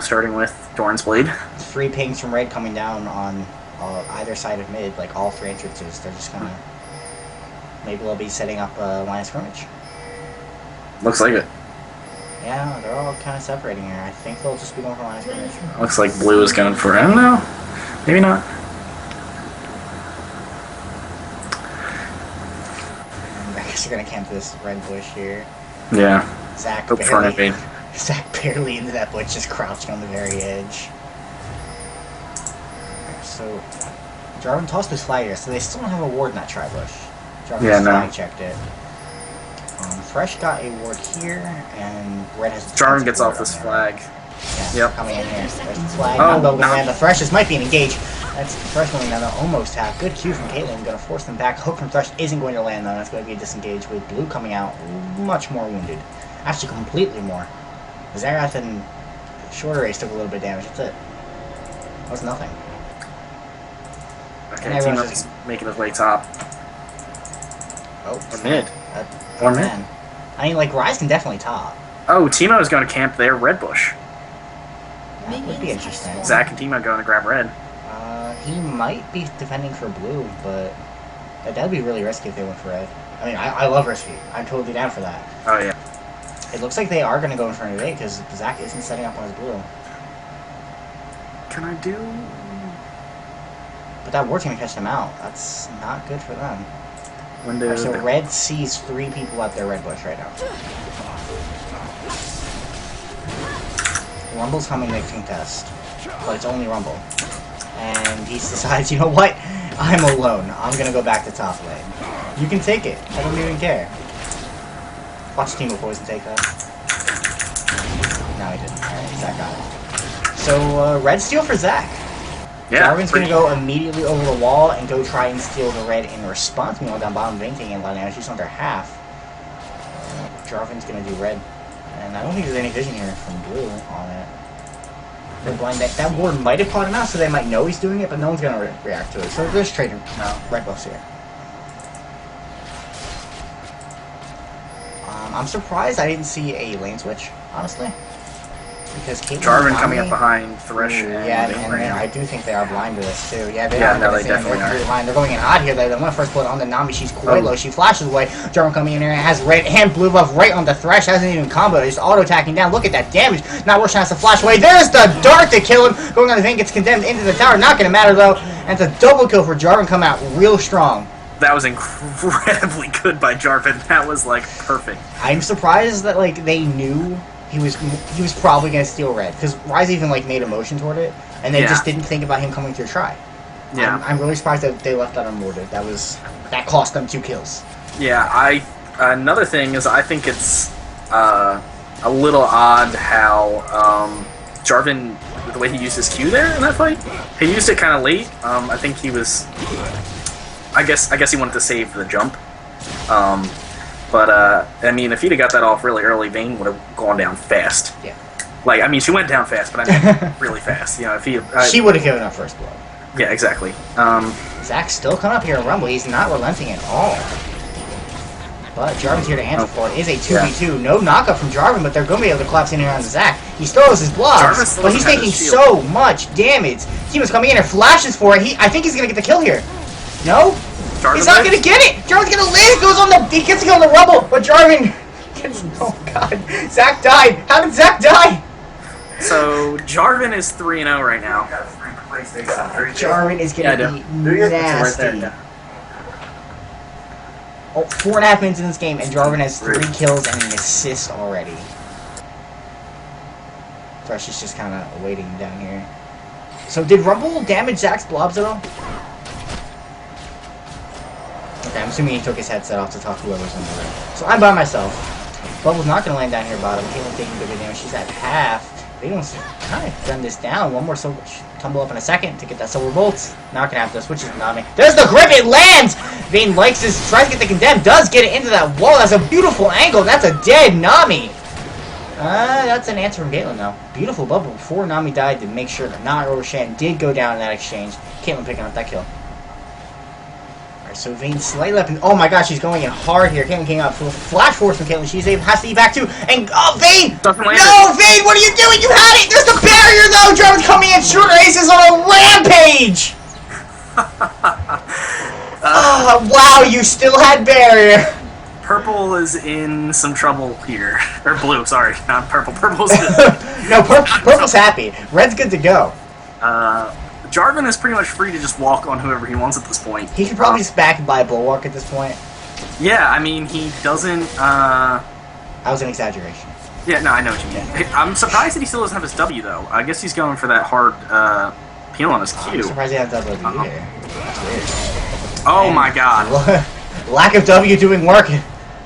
Starting with Doran's Blade. 3 pings from red coming down on either side of mid, like all 3 entrances. They're just gonna... Maybe they'll be setting up a line of scrimmage. Looks like it. Yeah, they're all kind of separating here. I think they'll just be going for line of scrimmage. Looks like blue is going for... I don't know. Maybe not. I guess they're gonna camp this red bush here. Yeah. Zach barely into that bush, just crouching on the very edge. So, Jarvan tossed his flag here, so they still don't have a ward in that tri-bush. Jarvan's flag checked it. Fresh got a ward here, and Red has a Jarvan gets off this flag. Yeah, yep. Coming in here. There's the flag. Oh, no, the Thresh. This might be an engage. That's Thresh going down. They'll almost have. Good Q from Caitlyn. Going to force them back. Hook from Thresh isn't going to land, though. That's going to be a disengage with Blue coming out much more wounded. Actually, completely more. Zerath and ShorterAce took a little bit of damage. That's it. That was nothing. Okay, Team just making his way top. Oh, or mid. Or mid. I mean, like, Ryze can definitely top. Oh, Teemo is going to camp their red bush. That would be interesting. Zach and Teemo going to grab red. He might be defending for blue, but that would be really risky if they went for red. I mean, I love risky. I'm totally down for that. Oh, yeah. It looks like they are going to go in front of it because Zach isn't setting up on his blue. Can I do... But that ward's going to catch them out. That's not good for them. Right, so red sees 3 people at their red bush right now. Rumble's coming to contest, but it's only Rumble. And he decides, you know what? I'm alone. I'm going to go back to top lane. You can take it. I don't even care. Watch Team of Poison take that. No, he didn't. Alright, Zach got it. So, red steal for Zach. Yeah, Jarvan's going to go immediately over the wall and go try and steal the red in response. Meanwhile, down bottom, Vayne taking a lot of damage. She's under half. Jarvan's going to do red. And I don't think there's any vision here from blue on it. They're blind. That ward might have caught him out, so they might know he's doing it, but no one's going to react to it. So there's trading red buffs here. I'm surprised I didn't see a lane switch, honestly. Because Jarvan coming up behind Thresh and I do think they are blind to this too. Yeah, they definitely are. They're going in hot here. They want to first put on the Nami. She's quite low. She flashes away. Jarvan coming in here and has red and blue buff right on the Thresh. Hasn't even comboed. Just auto attacking down. Look at that damage. NotRoshan has to flash away. There's the dart to kill him. Going on the Vayne, gets condemned into the tower. Not going to matter though. And it's a double kill for Jarvan. Coming out real strong. That was incredibly good by Jarvan. That was like perfect. I'm surprised that like they knew he was probably gonna steal red because Ryze even like made a motion toward it, and they just didn't think about him coming through try. Yeah, I'm really surprised that they left that unwarded. That cost them 2 kills. Yeah, another thing is I think it's a little odd how Jarvan, the way he used his Q there in that fight, he used it kind of late. I think he was. I guess he wanted to save the jump. But I mean, if he'd have got that off really early, Vayne would have gone down fast. Yeah. Like, I mean, she went down fast, but I mean, really fast. You know, if he... she would have given up first blow. Yeah, exactly. Zach's still coming up here in Rumble. He's not relenting at all. But Jarvan's here to answer for it. It is a 2v2. No knockup from Jarvan, but they're going to be able to collapse in here on Zach. He still has his blocks, but he's taking so much damage. Teamo's coming in and flashes for it. I think he's going to get the kill here. No? He's not going to get it! Jarvan's going to live! He gets to go on the Rumble, but Jarvan gets... Oh, God. Zach died. How did Zach die? So, Jarvan is 3-0 right now. Jarvan is going to be nasty. Oh, 4.5 minutes in this game, and Jarvan has 3 kills and an assist already. Thresh is just kind of waiting down here. So, did Rumble damage Zach's blobs at all? Okay, I'm assuming he took his headset off to talk to whoever's in the room. So I'm by myself. Bubble's not going to land down here bottom. Caitlyn taking bigger damage. She's at half. They don't kind of gun this down. One more silver tumble up in a second to get that silver bolt. Not going to have to switch it to Nami. There's the grip. It lands! Vayne likes this. Tries to get the condemn. Does get it into that wall. That's a beautiful angle. That's a dead Nami. That's an answer from Caitlyn, though. Beautiful bubble before Nami died to make sure that NotRoshan did go down in that exchange. Caitlyn picking up that kill. So Vayne slightly up, and oh my gosh, she's going in hard here. Caitlyn came up full flash force from Caitlyn. Has to eat back too, and oh Vayne! No, Vayne, what are you doing? You had it! There's the barrier! Jarvan's coming in! ShorterAce is on a rampage! Oh, wow, you still had barrier! Purple is in some trouble here. Or blue, sorry, not purple. Purple's good. No, purple's happy. Red's good to go. Jarvan is pretty much free to just walk on whoever he wants at this point. He could probably just back and buy a Bulwark at this point. Yeah, I mean, he doesn't, That was an exaggeration. Yeah, no, I know what you mean. I'm surprised that he still doesn't have his W, though. I guess he's going for that hard, peel on his Q. I'm surprised he has W either. That's weird. Oh my god. Lack of W doing work.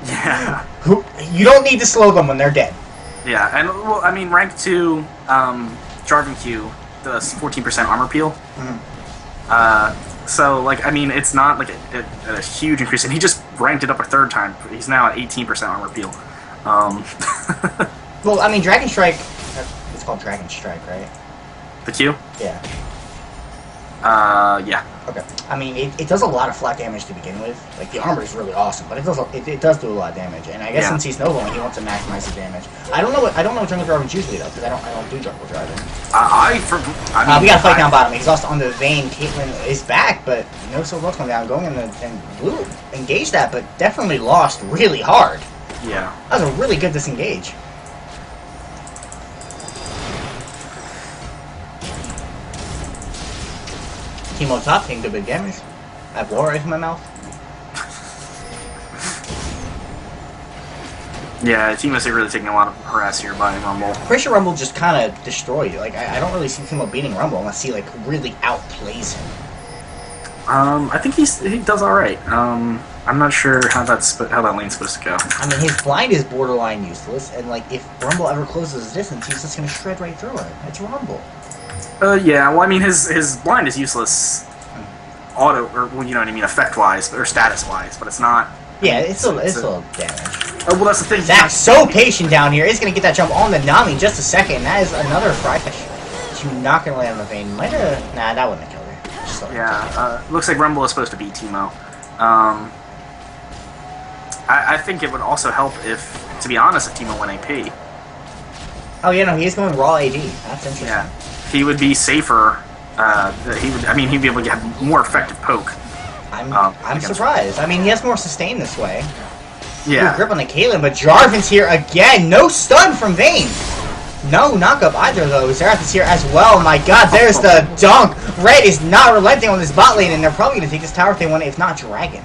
Yeah. You don't need to slow them when they're dead. Yeah, and, well, I mean, rank 2, Jarvan Q does 14% armor peel. So, like, I mean, it's not, like, a huge increase. And he just ranked it up a third time. He's now at 18% armor peel. Well, I mean, Dragon Strike... It's called Dragon Strike, right? The Q? Yeah. Yeah. Okay. I mean, it does a lot of flat damage to begin with. Like, the armor is really awesome, but it does do a lot of damage. And I guess since he's snowballing, he wants to maximize the damage. I don't know what jungle Jarvan's usually though, because I don't do jungle Jarvan. I mean, we gotta fight down bottom. Exhaust on the Vayne. Caitlyn is back, but no silver come down. Going in and blue engaged that, but definitely lost really hard. Yeah. That was a really good disengage. Teemo top taking the big damage. I have war in my mouth. Yeah, Teemo's really taking a lot of harass here by Rumble. Pretty sure Rumble just kind of destroyed you. Like, I don't really see Teemo beating Rumble unless he, like, really outplays him. I think he does alright. I'm not sure how that lane's supposed to go. I mean, his blind is borderline useless, and, like, if Rumble ever closes his distance, he's just gonna shred right through it. It's Rumble. Yeah, well, I mean, his blind is useless auto, or, well, you know what I mean, effect-wise, or status-wise, but it's not... Yeah, it's still damage. Oh, well, that's the thing. Zach's so patient down here. He's gonna get that jump on the Nami in just a second, and that is another fry fish. She's not gonna land on the Vayne. Might have... Nah, that wouldn't have killed her. Yeah, looks like Rumble is supposed to beat Teemo. I think it would also help if, to be honest, if Teemo went AP. Oh, yeah, no, he is going raw AD. That's interesting. Yeah. He would be safer. He'd be able to get more effective poke. I'm surprised. I mean, he has more sustain this way. Yeah. Good grip on the Caitlyn, but Jarvan's here again. No stun from Vayne. No knock-up either, though. Xerath is here as well. My god, there's the dunk. Red is not relenting on this bot lane, and they're probably going to take this tower if they want it, if not Dragon.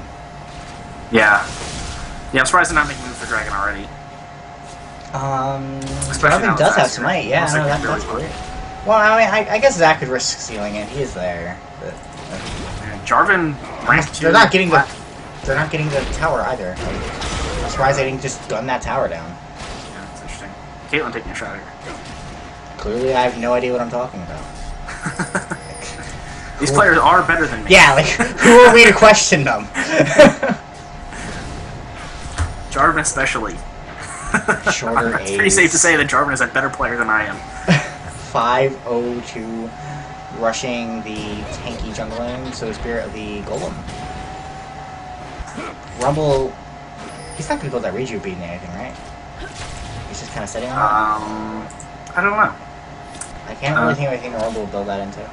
Yeah. Yeah, I'm surprised they're not making moves for Dragon already. Jarvan does have Smite. Yeah, no, that's great. Well, I mean, I guess Zach could risk stealing it. He is there. But, Jarvan ranked 2. They're not getting the tower either. I'm surprised they didn't just gun that tower down. Yeah, that's interesting. Caitlyn taking a shot at her. Clearly, I have no idea what I'm talking about. These players are better than me. Yeah, like, who are we to question them? Jarvan especially. ShorterAce. It's pretty safe to say that Jarvan is a better player than I am. 5-0-2, rushing the tanky jungle lane, so Spirit of the Golem. Rumble, he's not going to build that Reju beating anything, right? He's just kind of sitting on it? I don't know. I can't really think of anything Rumble will build that into.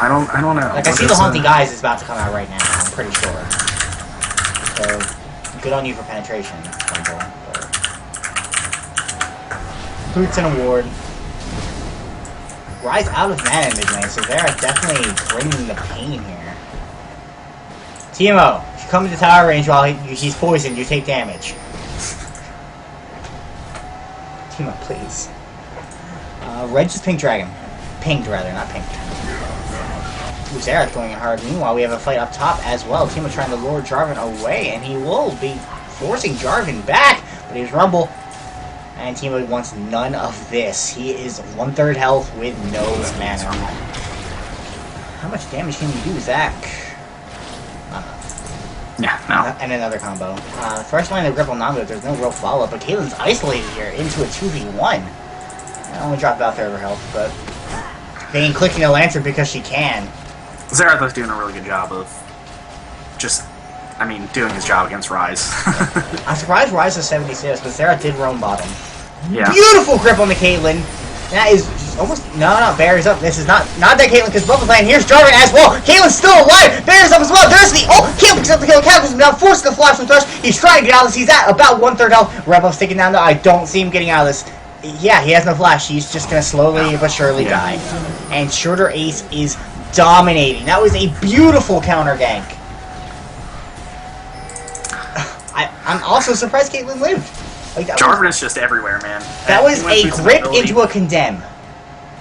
I don't know. Like, I see the Haunting Guys is about to come out right now, I'm pretty sure. So, good on you for penetration, Rumble. Boots and a ward. Rise out of mana in mid lane, so they're definitely bringing the pain here. Teemo, if you come into tower range while he's poisoned, you take damage. Teemo, please. Red just pinged Dragon. Pinged, rather, not pinged. Xerath going in hard. Meanwhile, we have a fight up top as well. Teemo trying to lure Jarvan away, and he will be forcing Jarvan back, but he's Rumble. And Teemo wants none of this. He is 1/3 health with no mana. How much damage can you do, Zach? Yeah, no. And another combo. First line of grip on Nami, there's no real follow-up, but Caitlyn's isolated here into a 2v1. I only dropped out there over health, but Vayne clicking the Lantern because she can. Xerath is doing a really good job of just, doing his job against Rise. I'm surprised Rise is 76, but Xerath did roam bottom. Yeah. Beautiful grip on the Caitlyn. That is almost no. Barry's up. This is not that Caitlyn because Bubble's landing. Here's Jarvan as well. Caitlyn's still alive. Barry's up as well. There's the Caitlyn picks up the kill. Cataclysm now forced the flash from Thrush. He's trying to get out of this. He's at about 1/3 health. Rebuff's taken down though. I don't see him getting out of this. Yeah, he has no flash. He's just gonna slowly but surely die. And ShorterAce is dominating. That was a beautiful counter gank. I'm also surprised Caitlyn lived. Like, Jarvan is just everywhere, man. That was a grip into a condemn.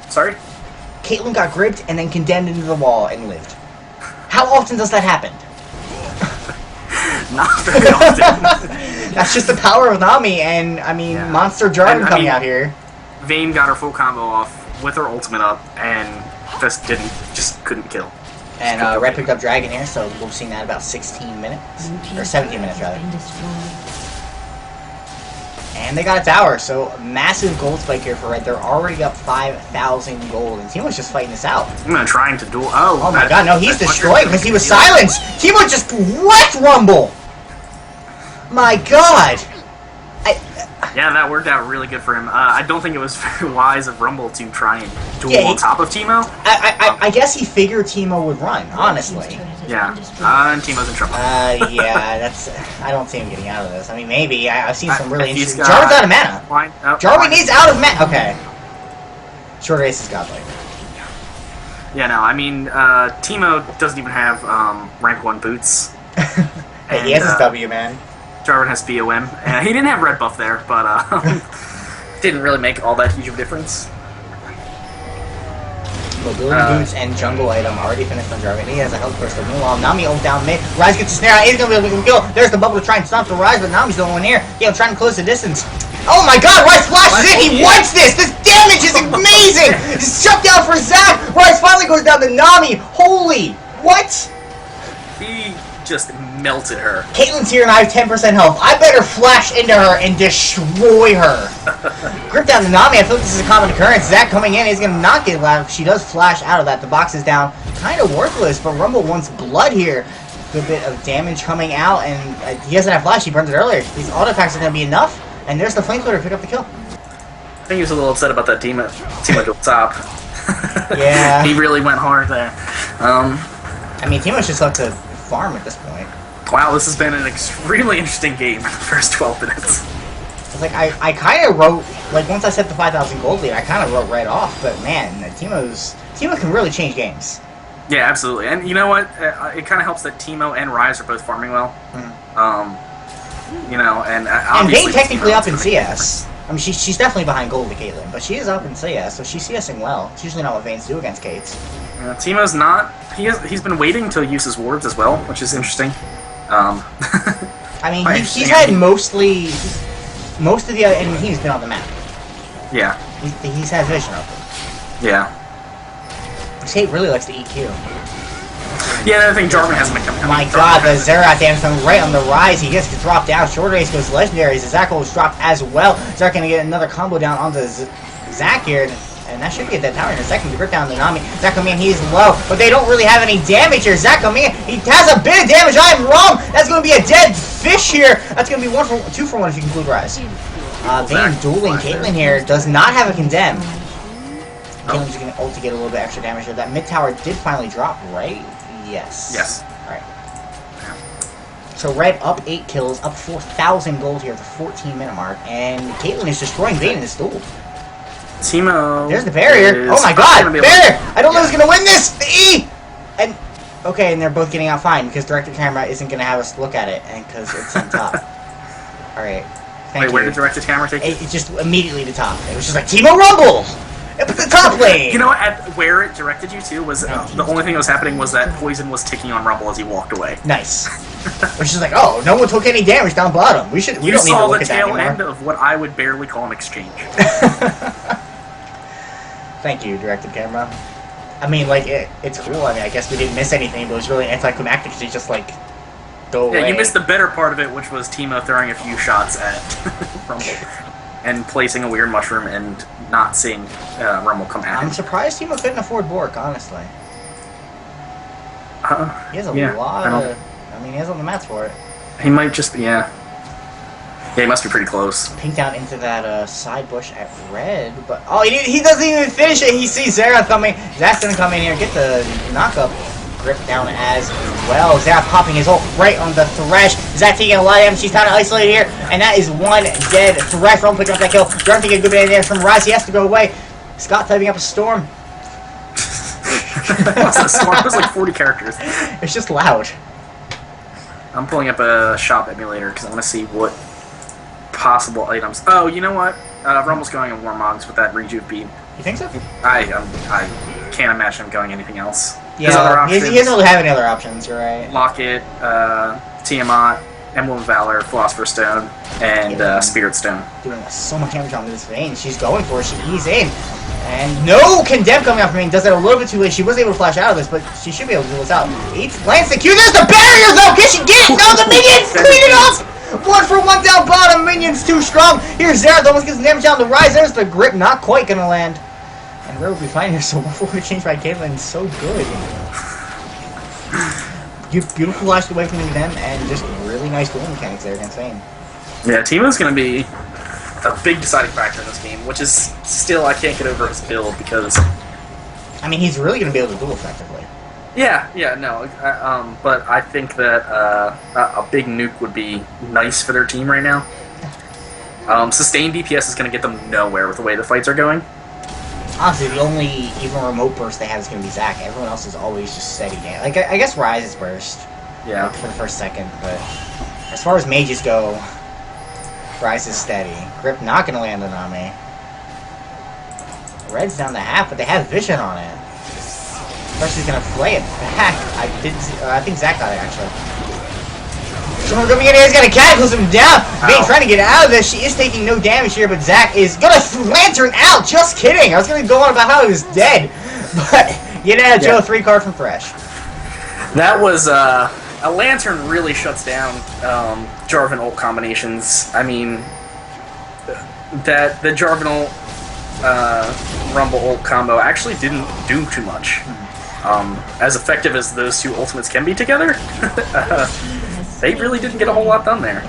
Sorry? Caitlyn got gripped and then condemned into the wall and lived. How often does that happen? Not very often. That's just the power of Nami and, I mean, Monster Jarvan coming out here. Vayne got her full combo off with her ultimate up and just couldn't kill. And Red picked up Dragon here, so we'll see that in about 16 minutes. Or 17 minutes, rather. And they got a tower, so massive gold spike here for Red. They're already up 5,000 gold, and Teemo's just fighting this out. I'm gonna trying to duel. Oh my god, no, he's destroyed because he was silenced! Teemo just wrecked Rumble! My god! Yeah, that worked out really good for him. I don't think it was very wise of Rumble to try and duel on top of Teemo. I guess he figured Teemo would run, honestly. Yeah, and Teemo's in trouble. Yeah, that's... I don't see him getting out of this. I mean, maybe. I've seen some really interesting... Jarvan's out of mana! Jarvan is out of mana! Okay. ShorterAce is godlike. Yeah, no, I mean, Teemo doesn't even have rank 1 boots. Hey, he has his W, man. Jarvan has BOM. He didn't have red buff there, but didn't really make all that huge of a difference. Mobility boots and jungle item already finished on Jarvan. He has a health burst. Meanwhile, Nami ult down mid. Rise gets a snare out. He's going to be able to kill. There's the bubble to try and stop the Rise, but Nami's the only one here. Yeah, trying to close the distance. Oh my god, Rise flashes in! He wants this! This damage is amazing! Shut down for Zac! Rise finally goes down to Nami! Holy... What? He just melted her. Caitlyn's here and I have 10% health. I better flash into her and destroy her. Grip down to Nami. I feel like this is a common occurrence. Zac coming in. He's going to not get loud. She does flash out of that. The box is down. Kind of worthless, but Rumble wants blood here. Good bit of damage coming out, and he doesn't have flash. He burned it earlier. These auto attacks are going to be enough, and there's the flamethrower to pick up the kill. I think he was a little upset about that Teemo to top. Yeah. He really went hard there. I mean, Teemo's just left to farm at this point. Wow, this has been an extremely interesting game in the first 12 minutes. It's like, I kind of wrote, like, once I set the 5,000 gold lead, I kind of wrote right off, but man, Teemo can really change games. Yeah, absolutely. And you know what? It kind of helps that Teemo and Rise are both farming well. You know, and obviously... And Vayne technically up in CS. I mean, she's definitely behind gold to Caitlyn, but she is up in CS, so she's CSing well. It's usually not what Vayne's do against Kates. Yeah, Teemo's not... He's been waiting to use his wards as well, which is interesting. I mean, he's had most of the other enemy teams been on the map. Yeah. He's had vision of them. Yeah. Kate really likes to EQ. Yeah, I think Jarvan hasn't been coming. My god, the Zerat damage coming right on the Rise. He gets to drop down. ShorterAce goes legendary. Zac was dropped as well. Zac gonna get another combo down onto Zac here. And that should get that tower in a second to grip down the Nami. Zac coming in, he's low, but they don't really have any damage here. Zac coming in, he has a bit of damage. I am wrong. That's going to be a dead fish here. That's going to be 2 for 1 if you include Rise. Vayne dueling Caitlyn here does not have a condemn. Caitlyn's going to ult to get a little bit extra damage here. That mid tower did finally drop, right? Yes. Yes. Alright. So Red up 8 kills, up 4,000 gold here at the 14-minute mark, and Caitlyn is destroying Vayne in this duel. Teemo. There's the barrier. Oh my god! Barrier! I don't know who's gonna win this! The E! And, okay, and they're both getting out fine because directed camera isn't gonna have us look at it and because it's on top. Alright. Wait, where did directed camera take you? It just immediately to top. It was just like, Teemo Rumble! It was the top lane! You know what? Where it directed you to was the only thing that was happening was that poison was ticking on Rumble as he walked away. Nice. Which is like, oh, no one took any damage down bottom. We don't need to look at that anymore. You saw the tail end of what I would barely call an exchange. Thank you, directed camera. I mean, like, it's cool. I mean, I guess we didn't miss anything, but it was really anticlimactic because he just, like, go away. Yeah, you missed the better part of it, which was Teemo throwing a few shots at Rumble and placing a weird mushroom and not seeing Rumble come at him. I'm surprised Teemo couldn't afford Bork, honestly. He has a lot of... I mean, he has all the mats for it. He might just... Yeah. Yeah, he must be pretty close. Pink down into that side bush at red, but oh, he doesn't even finish it. He sees Zara coming. Zach's gonna come in here, get the knockup. Grip down as well. Zach popping his ult right on the Thresh. Zach taking a lot of damage. He's kind of isolated here, and that is one dead Thresh. From picking up that kill. Jarvan taking a good bit of damage from Rise. He has to go away. Scott typing up a storm. It was like 40 characters. It's just loud. I'm pulling up a shop emulator because I want to see what possible items. Oh, you know what? Rumble's going in Warmogs with that rejuve beat. You think so? I can't imagine him going anything else. Yeah, he doesn't really have any other options, you're right. Locket, Tiamat, Emblem of Valor, Philosopher's Stone, and Spirit Stone. Doing so much damage on this Vayne. She's going for it. She ease in. And no Condemn coming out from Vayne. Does it a little bit too late. She was able to flash out of this, but she should be able to do this out. Eats, lands the Q. There's the barrier, though! Can she get it? No, the minions! Clean it up! 1 for 1 down bottom. Minions too strong. Here's Zara. Almost gets the damage down the Rise. There's the grip. Not quite going to land. And Rare will be fine here, so before we change by Caitlyn, so good. Beautiful flashed away from them, and just really nice duel mechanics there against Vayne. Yeah, Teemo's going to be a big deciding factor in this game, which is still, I can't get over his build because... I mean, he's really going to be able to duel effectively. Yeah, no, but I think that a big nuke would be nice for their team right now. Sustained DPS is going to get them nowhere with the way the fights are going. Honestly, the only even remote burst they have is going to be Zac. Everyone else is always just steady damage. Like, I guess Rise is burst. Yeah. Like, for the first second, but as far as mages go, Rise is steady. Grip not going to land on Nami. Red's down to half, but they have vision on it. First he's going to play it back. I think Zac got it, actually. Someone coming in here, he's got a cataclysm down. Vayne trying to get out of this. She is taking no damage here, but Zac is gonna lantern out. Just kidding. I was gonna go on about how he was dead, but Joe 3 card from Thresh. That was a lantern really shuts down Jarvan ult combinations. I mean, the Jarvan ult Rumble ult combo actually didn't do too much. As effective as those two ultimates can be together. They really didn't get a whole lot done there.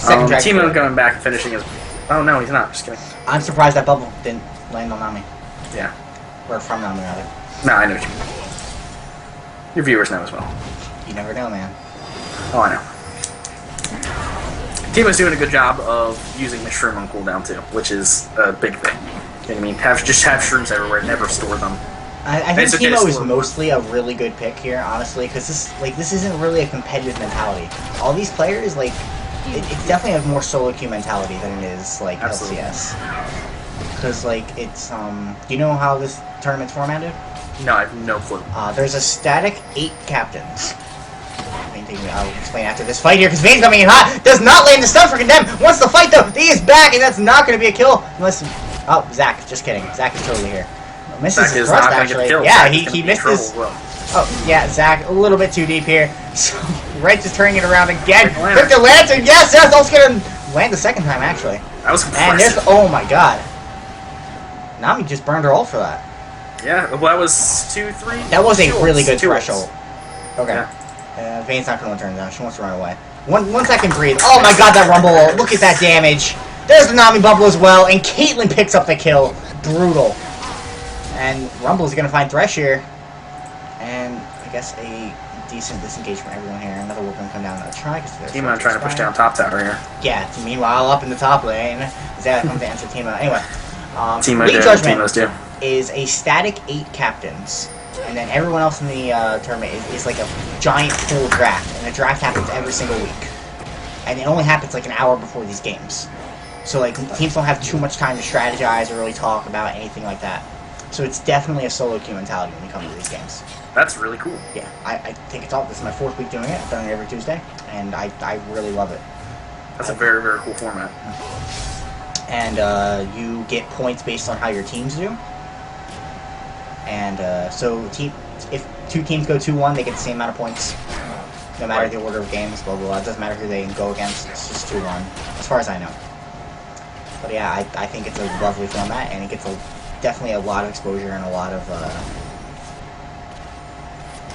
Teemo going back and finishing his... Oh, no, he's not. Just kidding. I'm surprised that bubble didn't land on Nami. Yeah. Or from Nami, rather. No, I know what you mean. Your viewers know as well. You never know, man. Oh, I know. Teemo's doing a good job of using the shroom on cooldown, too, which is a big thing. You know what I mean? Just have shrooms everywhere. Never store them. I think Teemo is mostly a really good pick here, honestly, because this isn't really a competitive mentality. All these players, it's definitely a more solo queue mentality than it is Absolutely. LCS. Because it's do you know how this tournament's formatted? No, I have no clue. There's a static 8 captains. I'll explain after this fight here, because Vayne's coming in hot. Does not land the stun for Condemn. Wants the fight though. He is back, and that's not going to be a kill unless. Oh, Zac, just kidding. Zac is totally here. Misses his thrust, actually. Yeah, he missed his... Well. Oh, yeah, Zac, a little bit too deep here. So, Red just turning it around again. Pick the lantern, yes, that's also going to land the second time, actually. That was impressive. And there's the... Oh, my God. Nami just burned her ult for that. Yeah, well, that was 2, 3... That was a really good threshold. Okay. Yeah. Vayne's not going to turn down. She wants to run away. One second breathe. Oh, my God, that Rumble ult. Look at that damage. There's the Nami bubble as well, and Caitlyn picks up the kill. Brutal. And Rumble's going to find Thresh here. And I guess a decent disengage from everyone here. Another wolf going to come down and try. Teemo trying to push down top tower here. Yeah, meanwhile, up in the top lane, Zayla comes to answer Teemo. Anyway, Teemo's do. Is a static 8 captains. And then everyone else in the tournament is like a giant full draft. And the draft happens every single week. And it only happens like an hour before these games. So teams don't have too much time to strategize or really talk about anything like that. So it's definitely a solo queue mentality when you come to these games. That's really cool. Yeah, I think it's all. This is my 4th week doing it. I've done it every Tuesday, and I really love it. That's a very, very cool format. And you get points based on how your teams do. And so if 2 teams go 2-1, they get the same amount of points. No matter the order of games, blah, blah, blah. It doesn't matter who they go against. It's just 2-1, as far as I know. But yeah, I think it's a lovely format, and it gets definitely a lot of exposure and a lot of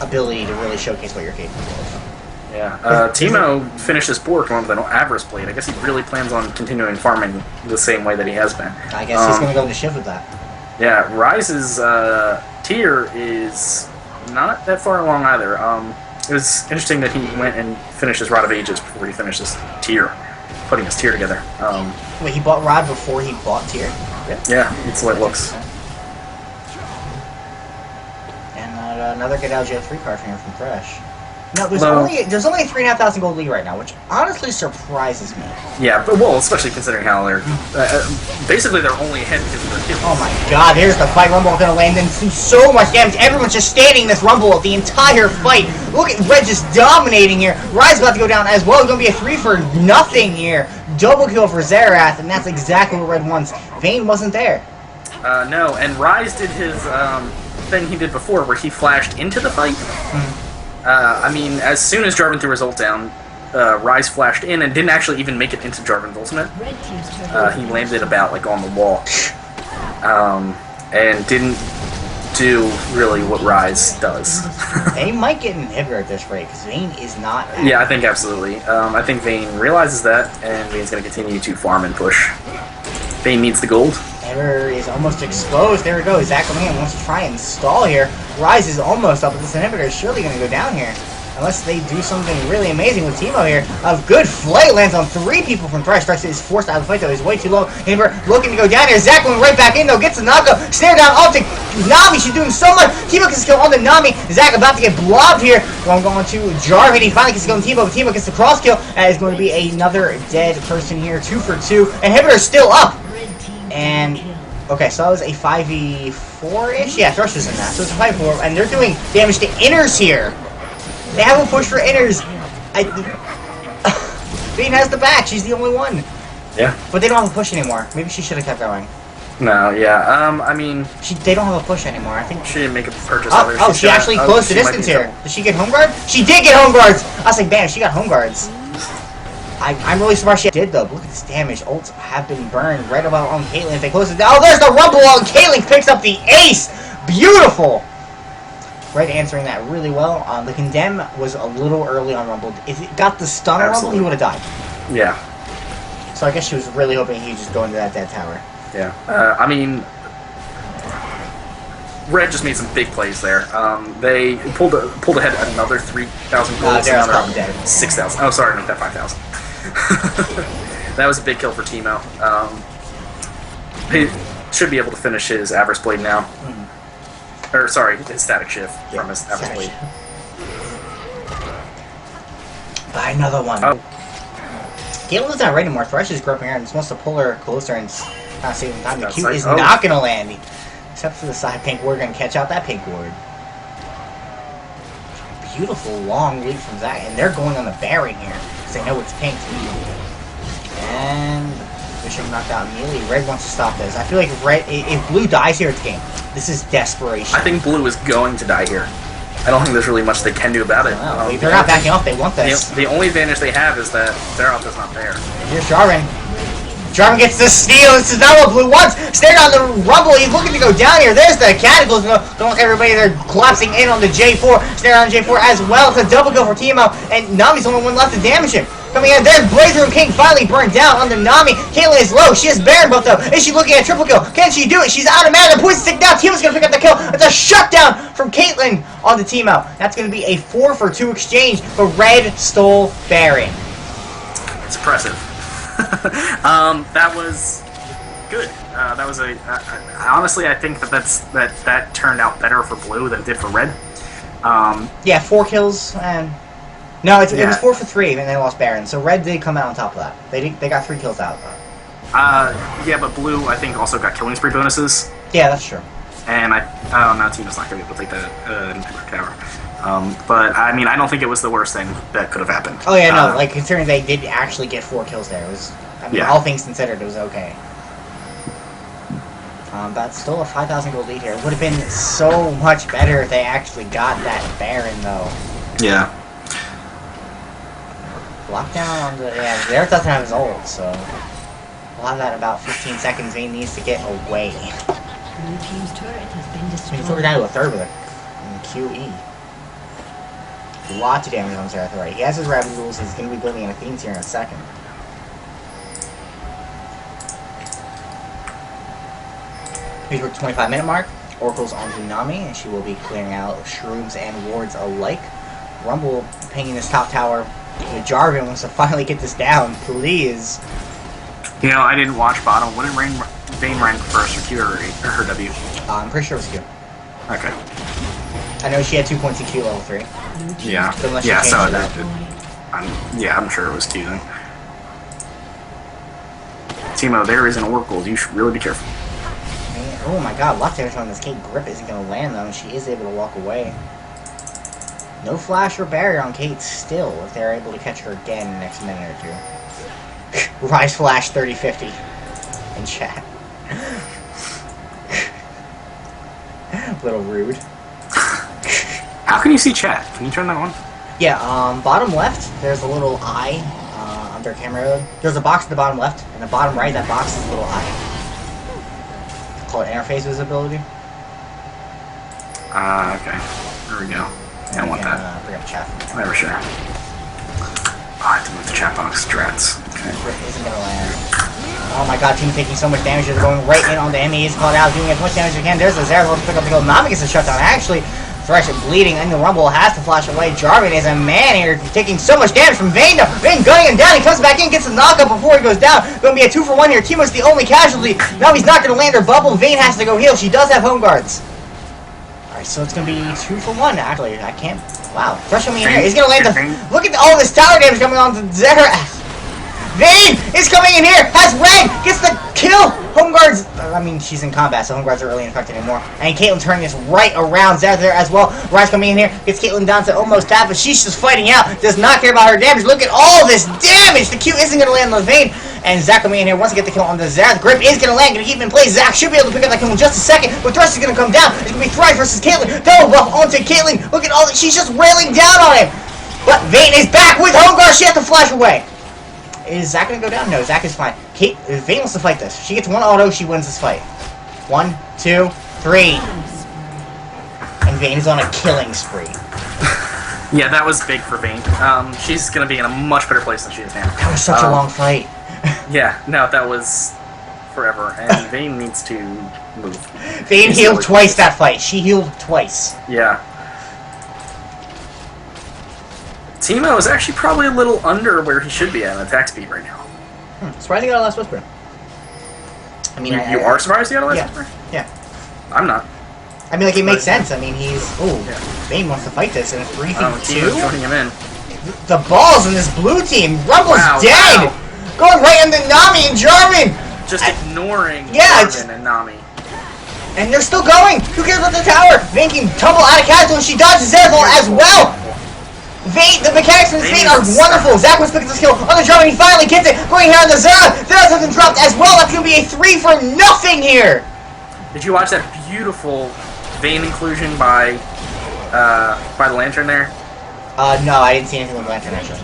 ability to really showcase what you're capable of. Yeah. Teemo finished his board with an Avarice Blade. I guess he really plans on continuing farming the same way that he has been. I guess he's going to go to shift with that. Yeah, Rise's tier is not that far along either. It was interesting that he went and finished his Rod of Ages before he finished his tier, putting his tier together. Wait, he bought Rod before he bought tier? Yeah, that's the way it looks. And another good LGO3 card from here from Fresh. No, there's only a 3,500 gold lead right now, which honestly surprises me. Yeah, but well, especially considering how they're basically they're only ahead because of their kills. Oh my God! Here's the fight. Rumble gonna land and do so much damage. Everyone's just standing in this Rumble the entire fight. Look at Red just dominating here. Rise about to go down as well. It's gonna be a 3 for nothing here. Double kill for Xerath, and that's exactly what Red wants. Vayne wasn't there. No, and Rise did his thing he did before, where he flashed into the fight. I mean, as soon as Jarvan threw his ult down, Rise flashed in and didn't actually even make it into Jarvan's ultimate. He landed about like on the wall, and didn't do really what Rise does. They might get an inhibitor at this rate because Vayne is not. Yeah, I think absolutely. I think Vayne realizes that, and Vayne's going to continue to farm and push. Vayne needs the gold. Inhibitor is almost exposed. There we go. Zach Command wants to try and stall here. Rise is almost up, but this inhibitor is surely going to go down here. Unless they do something really amazing with Teemo here. A good flight lands on 3 people from Thresh. Thresh is forced out of the fight though. He's way too low. Inhibitor looking to go down here. Zach going right back in though. Gets the knockup. Snare down optic. Nami, she's doing so much. Teemo gets a kill on the Nami. Zach about to get blobbed here. Going to Jarvan. He finally gets a kill on Teemo. But Teemo gets the cross kill. That is going to be another dead person here. 2 for 2. Inhibitor still up. And okay, so that was a 5v4-ish? Yeah, Thresh was in that. So it's a 5v4, and they're doing damage to inners here. They have a push for inners. Vayne has the back. She's the only one. Yeah. But they don't have a push anymore. Maybe she should have kept going. No, yeah. I mean... They don't have a push anymore. I think... She didn't make a purchase. Oh, she actually closed the distance here. Did she get home guard? She did get home guards! I was like, bam, she got home guards. I'm really surprised she did, though. Look at this damage. Ults have been burned right about on Caitlyn. If they close it down... Oh, there's the Rumble on Caitlyn picks up the ace! Beautiful! Red answering that really well. The Condemn was a little early on Rumble. If it got the stun on Rumble, he would have died. Yeah. So I guess she was really hoping he'd just go into that dead tower. Yeah. I mean... Red just made some big plays there. They pulled ahead another 3,000 gold. They're probably dead. 6,000. Oh, sorry, not that 5,000. That was a big kill for Teemo. He should be able to finish his Avarice Blade now. Or, sorry, his Static Shift from his Avarice Blade. Buy another one. Oh. Caitlyn's not ready anymore. Thresh is groping her and just wants to pull her closer and not saving time. The Q like, is not going to land. Except for the side pink ward, going to catch out that pink ward. Beautiful long lead from Zach, and they're going on the Baron here because they know it's pink. And Bishop knocked out immediately. Red wants to stop this. I feel like if Blue dies here, it's game. This is desperation. I think Blue is going to die here. I don't think there's really much they can do about it. They're not backing off. They want this. The only advantage they have is that Xerath is not there. Here's Jarvan. Jarvan gets the steal. This is not what Blue wants. Stared on the Rumble. He's looking to go down here. There's the Cataclysm. Don't everybody there collapsing in on the J4. Stared on J4 as well. It's a double kill for Teemo. And Nami's the only one left to damage him. Coming in, there's Blaze Room King finally burned down on the Nami. Caitlyn is low. She has Baron buff though. Is she looking at triple kill? Can she do it? She's out of mana. The poison stick down. Teemo's gonna pick up the kill. It's a shutdown from Caitlyn on the Teemo. That's gonna be a 4 for 2 exchange. But Red stole Baron. It's impressive. That was good. That was honestly, I think that turned out better for Blue than it did for Red. Yeah, 4 kills and. No, it was 4 for 3, and they lost Baron. So Red did come out on top of that. They got 3 kills out. Yeah, but Blue I think also got killing spree bonuses. Yeah, that's true. And no, Teemo's not going to be able to take the tower. But I mean, I don't think it was the worst thing that could have happened. Oh yeah, no, like considering they did actually get 4 kills there, it was. I mean, all things considered, it was okay. But still a 5,000 gold lead here. It would have been so much better if they actually got that Baron though. Yeah. Lockdown on the... Yeah, Xerath doesn't have his ult, so... We'll have that in about 15 seconds. He needs to get away. Blue team's turret has been destroyed. He's down to a third with a QE. Lots of damage on Zerath already. He has his Rapid Rules. He's going to be building an Athene's here in a second. He's at the 25-minute mark. Oracle's on to Nami, and she will be clearing out shrooms and wards alike. Rumble pinging this top tower. Jarvan wants to finally get this down, please. You know, I didn't watch bottom. What did Vayne rank first, or Q or her W? I'm pretty sure it was Q. Okay. I know she had 2 points in Q level 3. Yeah. Yeah, so I'm sure it was Q then. Timo, there is an Oracle. You should really be careful. Man, oh my god, lots of damage on this Kate. Grip isn't going to land though, and she is able to walk away. No flash or barrier on Kate still, if they're able to catch her again in the next minute or two. Rise Flash 3050 in chat. Little rude. How can you see chat? Can you turn that on? Yeah, bottom left, there's a little eye under camera. There's a box at the bottom left, and the bottom right, that box is a little eye. Call it interface visibility. Okay. There we go. I don't want that. Bring up chat. Never sure. Oh, I have to move the chat box. Drats. Okay. Isn't gonna land. Oh my god, team taking so much damage. They're going right in on the enemy. He's called out, doing as much damage as he can. There's the Zerath to pick up the kill. Nami gets a shutdown. Actually, Thresh bleeding in the Rumble has to flash away. Jarvan is a man here, taking so much damage from Vayne. Vayne gunning him down. He comes back in, gets a knockup before he goes down. Going to be a 2-for-1 here. Timo's the only casualty. Now he's not going to land her bubble. Vayne has to go heal. She does have home guards. Alright, so it's going to be 2-for-1. Actually, I can't. Wow. Thresh coming in here. He's going to land the. Look at all this tower damage coming on to Zerath. Vayne is coming in here, has red, gets the kill. Home guards, I mean, she's in combat, so home guards are really infected anymore. And Caitlyn turning this right around Zerath there as well. Rise coming in here, gets Caitlyn down to almost half, but she's just fighting out, does not care about her damage. Look at all this damage. The Q isn't going to land on Vayne. And Zach coming in here wants to get the kill on the Zerath. Grip is going to land, going to keep him in place. Zach should be able to pick up that kill in just a second, but Thresh is going to come down. It's going to be Thrice versus Caitlyn. Double buff onto Caitlyn. Look at all that. She's just railing down on him. But Vayne is back with home guard. She has to flash away. Is Zach gonna go down? No, Zach is fine. Vayne wants to fight this. She gets one auto, she wins this fight. 1, 2, 3. And Vayne is on a killing spree. Yeah, that was big for Vayne. She's gonna be in a much better place than she is now. That was such a long fight. Yeah, no, that was forever. And Vayne needs to move. Vayne healed twice that fight. She healed twice. Yeah. Timo is actually probably a little under where he should be at attack speed right now. Surprised he got a last whisper. I mean, you are surprised he got a last whisper? Yeah. I'm not. I mean, like, it makes sense. I mean, he's... Oh, yeah. Vayne wants to fight this in a 3v2. Timo's joining him in. The balls in this blue team. Rumble's dead! Wow. Going right into Nami and Jarvan! Just ignoring yeah, Jarvan and Nami. And they're still going! Who cares about the tower? Vayne can tumble out of castle and she dodges Zerath as well! Vayne, the mechanics of this Vayne are wonderful. Zach was picking this kill on the Jarvan. He finally gets it. Going here on the Zerath. Zerath has been dropped as well. That's going to be a 3 for nothing here. Did you watch that beautiful Vayne inclusion by the Lantern there? No, I didn't see anything with the Lantern actually.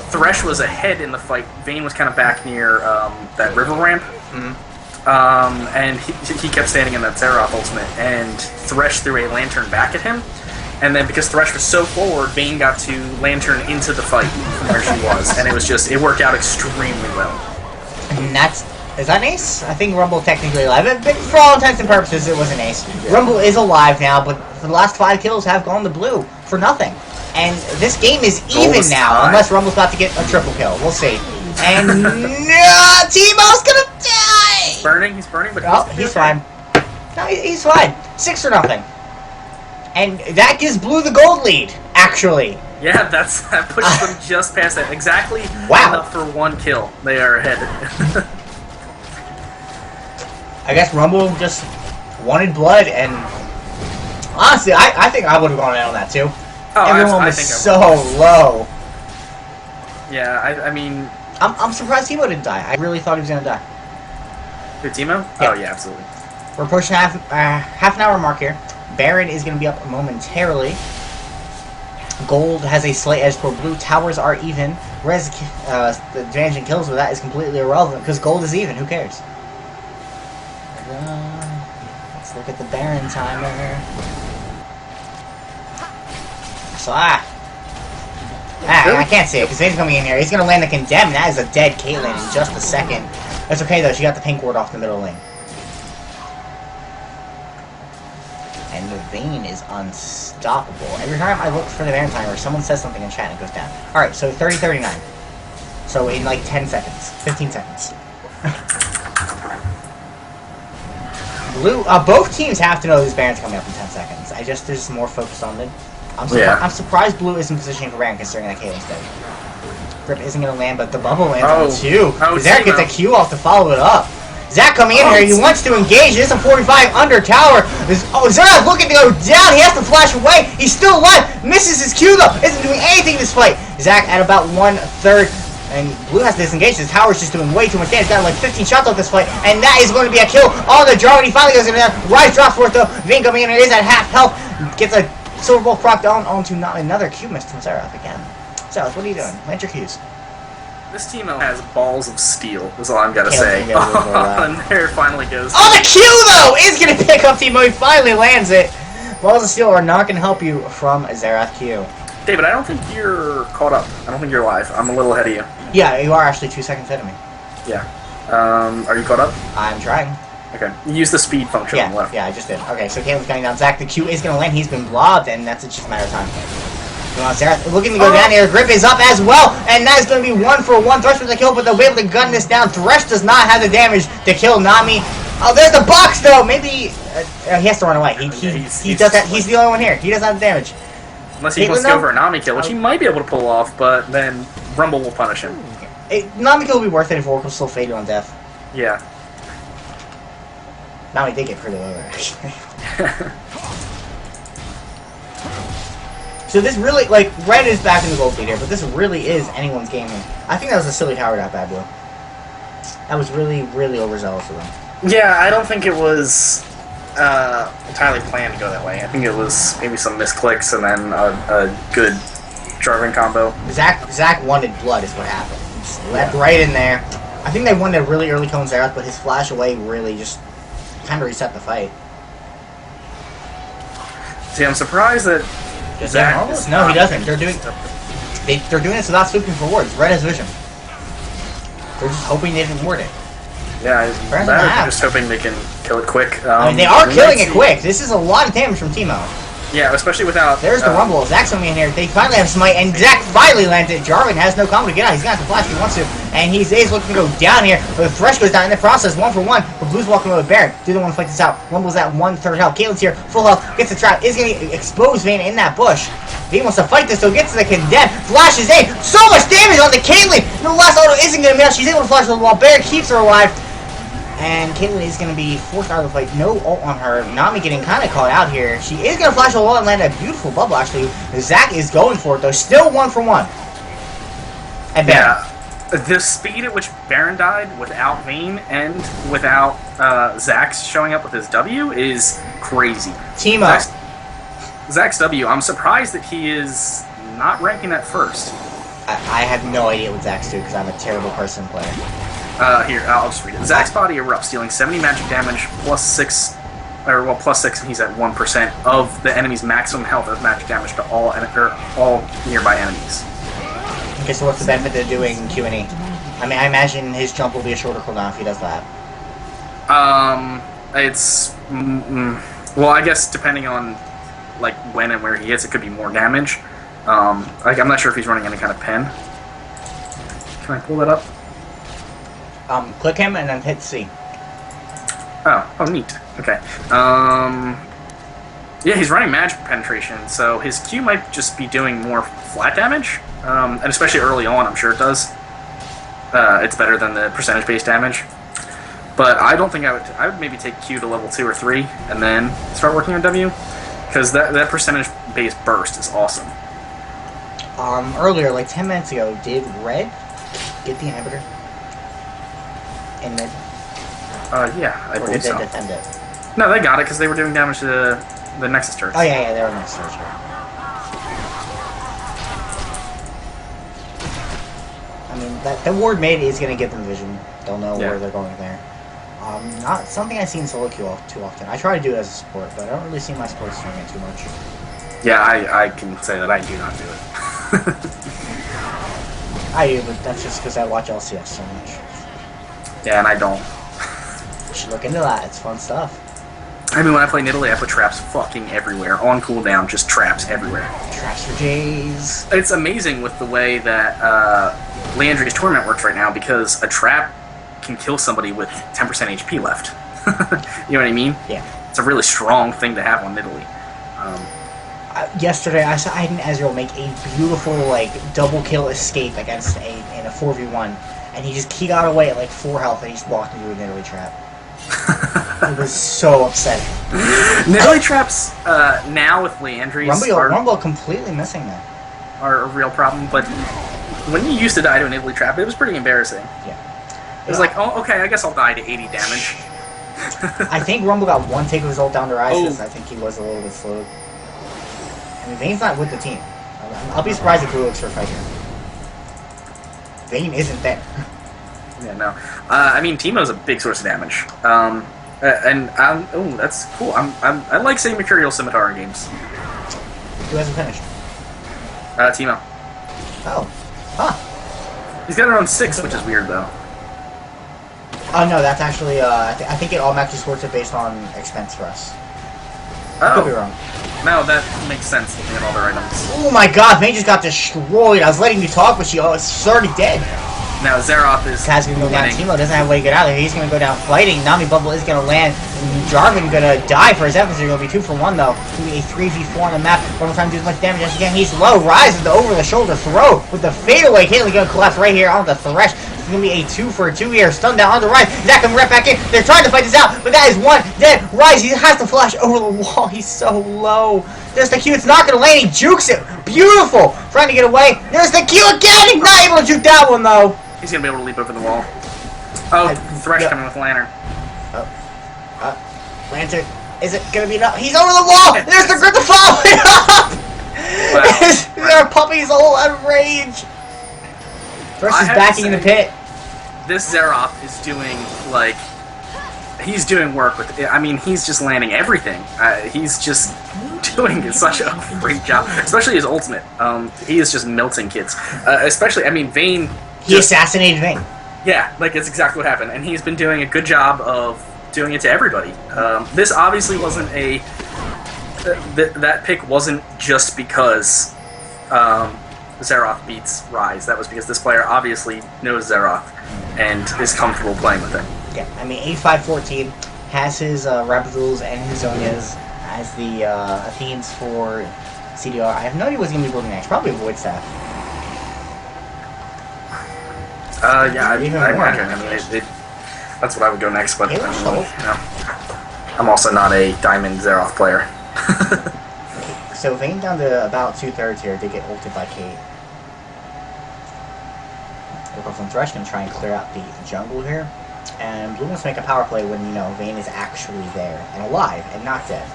Thresh was ahead in the fight. Vayne was kind of back near that river ramp. And he kept standing in that Zerath ultimate, and Thresh threw a Lantern back at him. And then because Thresh was so forward, Vayne got to Lantern into the fight from where she was, and it worked out extremely well. And is that an ace? I think Rumble technically alive. But for all intents and purposes, it was an ace. Yeah. Rumble is alive now, but the last 5 kills have gone to blue for nothing. And this game is even now, unless Rumble's about to get a triple kill. We'll see. And Timo's gonna die! He's burning, but he's fine. No, he's fine. 6 for nothing. And that gives blue the gold lead, actually. Yeah, that pushes them just past that. Exactly enough for 1 kill. They are ahead. I guess Rumble just wanted blood, and honestly, I think I would have gone in on that too. Oh, everyone was so low. Yeah, I mean... I'm surprised Timo didn't die. I really thought he was going to die. Who, Timo? Yeah. Oh, yeah, absolutely. We're pushing half an hour mark here. Baron is going to be up momentarily. Gold has a slight edge for blue. Towers are even. Whereas the advantage in kills with that is completely irrelevant because gold is even. Who cares? Let's look at the Baron timer. So, I can't see it because Zane's coming in here. He's going to land the Condemn. That is a dead Caitlyn in just a second. That's okay, though. She got the pink ward off the middle lane. And the Vayne is unstoppable. Every time I look for the Baron timer, someone says something in chat and it goes down. Alright, so 30-39. So in like 10 seconds. 15 seconds. Blue, both teams have to know this Baron's coming up in 10 seconds. There's more focus on mid. I'm surprised Blue isn't positioning for Baron considering that Caitlyn's dead. Grip isn't going to land, but the bubble lands on 2. Zach gets a Q off to follow it up. Zach coming in here, he wants to engage. It is a 45 under tower. Zerath looking to go down. He has to flash away. He's still alive. Misses his Q though. Isn't doing anything this fight. Zach at about 1/3. And Blue has to disengage. His tower's just doing way too much damage. He's got like 15 shots off this fight. And that is going to be a kill on the Jarvan. He finally goes in there. Rise drops for it though. Vayne coming in here is at half health. Gets a Silver Bolt proc down onto another Q miss from Zerath again. Zerath, what are you doing? Land your Qs. This team has balls of steel, is all I'm gonna say. And there it finally goes. Oh, the Q, though, is going to pick up Timo. He finally lands it. Balls of steel are not going to help you from Zerath Q. David, I don't think you're caught up. I don't think you're live. I'm a little ahead of you. Yeah, you are actually 2 seconds ahead of me. Yeah. Are you caught up? I'm trying. Okay. You use the speed function on the left. Yeah, I just did. Okay, so Caitlyn's coming down. Zach, the Q is going to land. He's been blobbed, and that's just a matter of time. Zerath looking to go down here. Grip is up as well, and that is going to be 1-for-1. Thresh with the kill, but they'll be able to gun this down. Thresh does not have the damage to kill Nami. Oh, there's the box though. Maybe he has to run away. He does that. He's the only one here. He doesn't have the damage. Unless he wants to go for a Nami kill, which he might be able to pull off, but then Rumble will punish him. Nami kill will be worth it if Oracle still faded on death. Yeah. Nami did get pretty low there, actually. So this really, like, Red is back in the gold lead here, but this really is anyone's game. I think that was a silly tower that bad, Blue. That was really, really overzealous of them. Yeah, I don't think it was entirely planned to go that way. I think it was maybe some misclicks and then a good Jarvan combo. Zach wanted blood is what happened. He's left right in there. I think they wanted a really early kill on Zerath, but his flash away really just kind of reset the fight. See, I'm surprised that Zach is no, he doesn't. They're doing this without swooping for wards. Red has vision. They're just hoping they didn't ward it. Yeah, they're just hoping they can kill it quick. I mean, they are killing it quick. This is a lot of damage from Teemo. Yeah, especially without... There's the Rumble. Zach's coming in here. They finally have Smite, and Zach finally lands it. Jarvan has no combo to get out. He's going to have to flash if he wants to. And he's looking to go down here, but the Thresh goes down in the process, 1-for-1. But Blue's walking away with Baron. Do they want to fight this out? Rumble's at 1/3 health. Caitlyn's here, full health, gets the trap. Is going to expose Vayne in that bush. Vayne wants to fight this, so gets to the Condemn. Flashes in. So much damage on the Caitlyn. The last auto isn't going to miss. She's able to flash the wall. Baron keeps her alive. And Caitlyn is going to be forced out of the fight. No ult on her. Nami getting kind of caught out here. She is going to flash a wall and land a beautiful bubble, actually. Zach is going for it, though. Still 1-for-1. And Baron. Yeah. The speed at which Baron died without Vayne and without Zach showing up with his W is crazy. Teemo. Zach's W, I'm surprised that he is not ranking at first. I have no idea what Zach's do because I'm a terrible person player. Here, I'll just read it. Zach's body erupts, dealing 70 magic damage, +6, +6, and he's at 1% of the enemy's maximum health of magic damage to all nearby enemies. Okay, so what's the benefit of doing Q&E? I mean, I imagine his jump will be a shorter cooldown if he does that. It's... well, I guess depending on like when and where he hits, it could be more damage. Like, I'm not sure if he's running any kind of pen. Can I pull that up? Click him and then hit C. Oh, neat. Okay. Yeah, he's running magic penetration, so his Q might just be doing more flat damage, and especially early on, I'm sure it does. It's better than the percentage-based damage. But I don't think I would maybe take Q to level 2 or 3, and then start working on W, because that percentage-based burst is awesome. Earlier, like 10 minutes ago, did Red get the inhibitor? In mid? Yeah, I believe so. Or did they defend it? No, they got it because they were doing damage to the Nexus turrets. Oh yeah, they were Nexus turrets. I mean, the ward made is going to give them vision. They'll know where they're going there. Not something I've seen solo queue too often. I try to do it as a support, but I don't really see my supports doing it too much. Yeah, I can say that I do not do it. I do, but that's just because I watch LCS so much. Yeah, and I don't. You should look into that. It's fun stuff. I mean, when I play Nidalee, I put traps fucking everywhere. On cooldown, just traps everywhere. Traps for Jays. It's amazing with the way that Leandri's tournament works right now, because a trap can kill somebody with 10% HP left. You know what I mean? Yeah. It's a really strong thing to have on Nidalee. Yesterday, I saw Aiden Ezreal make a beautiful, like, double kill escape against in a 4v1, and he got away at like 4 health, and he just walked into a Nidalee trap. It was so upsetting. Nidalee traps now with Leandri's Rumble completely missing that. Are a real problem, but when you used to die to a Nidalee trap, it was pretty embarrassing. Yeah. It was like, oh, okay, I guess I'll die to 80 damage. I think Rumble got one take of his ult down to Rise, because I think he was a little bit slowed. I mean, Vayne's not with the team. I'll be surprised if Blue looks for a fight here. Vayne isn't there. Yeah, no. I mean, Teemo's a big source of damage. Oh, that's cool. I like seeing Mercurial Scimitar in games. Who hasn't finished? Teemo. Oh. Huh. He's got around 6, which is weird, though. Oh, no, that's actually, I think it automatically sorts it based on expense for us. Oh. I could be wrong. No, that makes sense looking at all their items. Oh my god, Vayne just got destroyed. I was letting you talk, but she's already dead. Now, Xerath is Kaz gonna go down. Teemo doesn't have a way to get out of there. He's gonna go down fighting. Nami Bubble is gonna land. Jarvan gonna die for his efforts. They're gonna be 2 for 1 though. It's gonna be a 3v4 on the map. One more time to do as much damage as he can. He's low. Rise with the over the shoulder throw with the fadeaway. Caitlyn gonna collapse right here on the Thresh. It's gonna be a 2 for 2 here. Stun down on the Rise. Zach coming right back in. They're trying to fight this out, but that is 1 dead. Rise, he has to flash over the wall. He's so low. There's the Q. It's not gonna land. He jukes it. Beautiful. Trying to get away. There's the Q again. He's not able to juke that one though. He's gonna be able to leap over the wall. Oh, Thresh coming with Lantern. Lantern, is it gonna be enough? He's over the wall! There's the grip to follow it up! Wow. Their puppy's all out of rage! Thresh is backing in the pit. This Xerath is doing, like, he's doing work with, I mean, he's just landing everything. He's just doing such a great job. Especially his ultimate. He is just melting kids. Especially, I mean, Vayne... He assassinated Vayne. Yeah, like, it's exactly what happened. And he's been doing a good job of doing it to everybody. This obviously wasn't a... that pick wasn't just because Xerath beats Rise. That was because this player obviously knows Xerath and is comfortable playing with it. Yeah, I mean, 8514 has his Rapidules and his Zonias as the Athenes for CDR. I have no idea what's going to be building next. Probably Void Staff. Yeah, I imagine. I mean, that's what I would go next, but I'm also not a Diamond Xerath player. So Vayne down to about 2/3 here to get ulted by Kate. From Thresh gonna try and clear out the jungle here, and Blue wants to make a power play when Vayne is actually there and alive and not dead.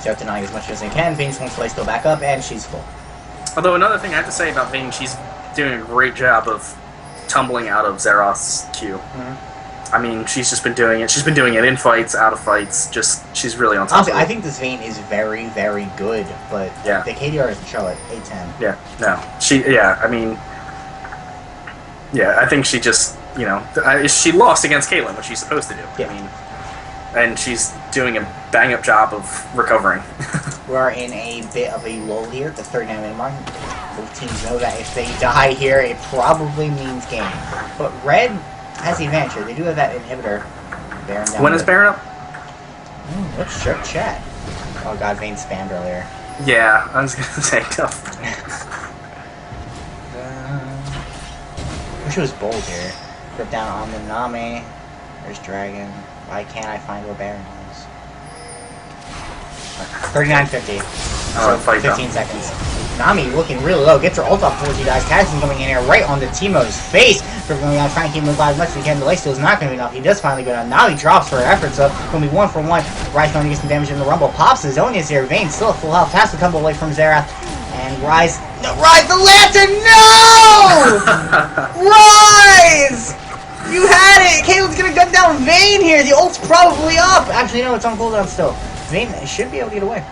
So denying as much as they can. Vayne's going to play still back up, and she's full. Although another thing I have to say about Vayne, she's doing a great job of tumbling out of Xerath's Q. I mean, she's just been doing it. She's been doing it in fights, out of fights. She's really on top of it. I think this Vayne is very, very good, but yeah. The KDR doesn't show it. 810. Yeah, no. I mean, yeah, I think she just, she lost against Caitlyn, which she's supposed to do. Yeah. I mean, and she's doing a bang-up job of recovering. We're in a bit of a lull here at the 39-minute mark. Both teams know that if they die here, it probably means game. But Red has the advantage here. They do have that inhibitor. Baron down. When is Baron up? Let's check chat. Oh god, Vayne spammed earlier. Yeah, I was going to say tough. Wish it was bold here. Grip down on the Nami. There's Dragon. Why can't I find where Baron is? 39.50. So 15 seconds. Nami looking really low. Gets her ult off towards you guys. Cassidy's coming in here right on the Teemo's face. We're going to try and keep him alive as much as we can. The light steal is not going to be enough. He does finally go down. Nami drops her efforts up. Going to be 1 for 1. Rise going to get some damage in the Rumble. Pops his Zonia's here. Vayne still at full health. Has to tumble away from Xerath. And Rise. No, Rise the Lantern! No! Rise! You had it! Caitlin's going to gun down Vayne here. The ult's probably up. Actually, no, it's on cooldown still. Vayne should be able to get away.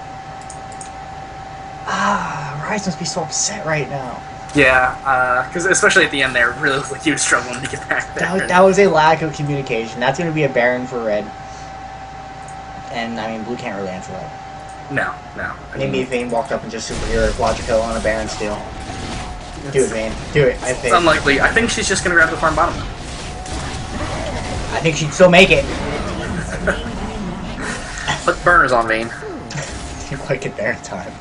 Rise must be so upset right now. Yeah, because especially at the end there, it really looked like he was struggling to get back there. That was a lack of communication. That's going to be a Baron for red. And, I mean, blue can't really answer that. No. Maybe if Vayne walked up and just superhero Logico on a Baron steal. Do it, Vayne. Do it. It's unlikely. I think she's just going to grab the farm bottom. I think she'd still make it. Put burners on Vayne. Didn't quite get there in time.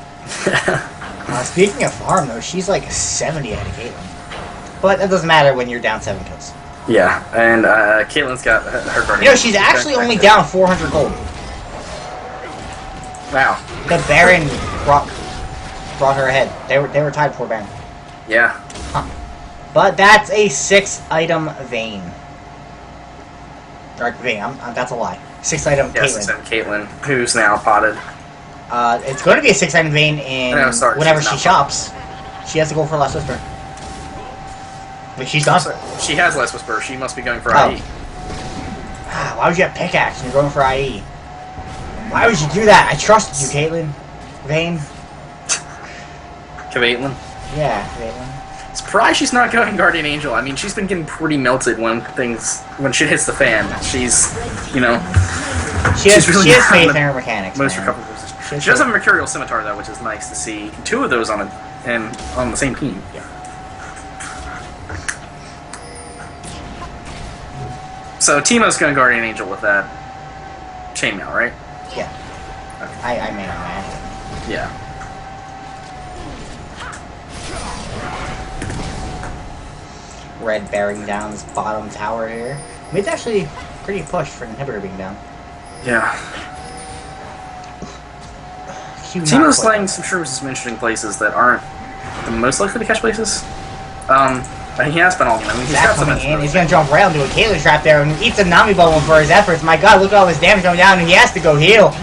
Speaking of farm, though, she's like 70 ahead of Caitlyn. But that doesn't matter when you're down 7 kills. Yeah, and Caitlyn's got her guardian. You know, she's actually only down 400 gold. Wow. The Baron brought her ahead. They were tied before Baron. Yeah. Huh. But that's a 6-item Vayne. Or Vayne, that's a lie. 6-item Caitlyn. Yes, and Caitlyn, who's now potted. It's going to be a 6-item Vayne in whenever she shops. She has to go for Last Whisper. But she's done. She has Last Whisper. She must be going for IE. Why would you have Pickaxe and you're going for IE? Why would you do that? I trusted you, Caitlyn. Vayne. Caitlyn? Yeah, Caitlyn. Surprised she's not going Guardian Angel. I mean, she's been getting pretty melted when shit hits the fan. She's, you know... She has faith in her mechanics, most recovery position. She does have a Mercurial Scimitar, though, which is nice to see. 2 of those on the same team. Yeah. So Teemo's going Guardian Angel with that chainmail, right? Yeah. Okay. I may not man. Yeah. Red bearing down this bottom tower here. Mid's actually pretty pushed for an inhibitor being down. Yeah. Teemo's slaying some shrooms in some interesting places that aren't the most likely to catch places. But he has been all. I mean, he's got some in. He's gonna jump right into a Kayla trap there and eats a Nami bubble for his efforts. My God, look at all this damage coming down, and he has to go heal.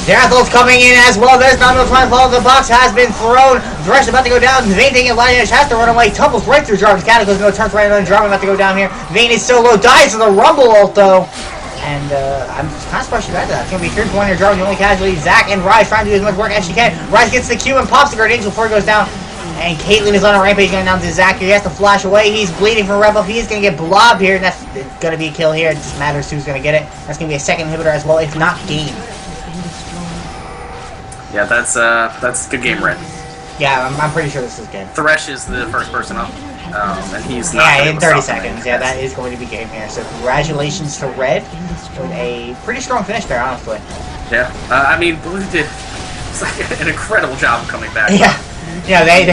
Zerathul's coming in as well. There's Nami trying to follow. The box has been thrown. Thresh about to go down. Vayne taking a line edge, has to run away. Tumbles right through Jarvan's Cataclysm. No, turns right on Jarvan about to go down here. Vayne is so low. Dies to the Rumble ult though. And I'm kind of surprised she got that. It's going to be 3 for 1 here. Jarvan, the only casualty. Zac and Rise trying to do as much work as she can. Rise gets the Q and pops the Guardian Angel before he goes down. And Caitlyn is on a rampage going down to Zac here. He has to flash away. He's bleeding for a red buff. He is going to get blobbed here. And that's going to be a kill here. It just matters who's going to get it. That's going to be a second inhibitor as well, if not game. Yeah, that's good game, Red. Yeah, I'm pretty sure this is good. Thresh is the first person up. And he's not. Yeah, in 30 seconds. Yeah, that is going to be game here. So congratulations to Red with a pretty strong finish there, honestly. Yeah, I mean, Blue did an incredible job of coming back. Yeah, they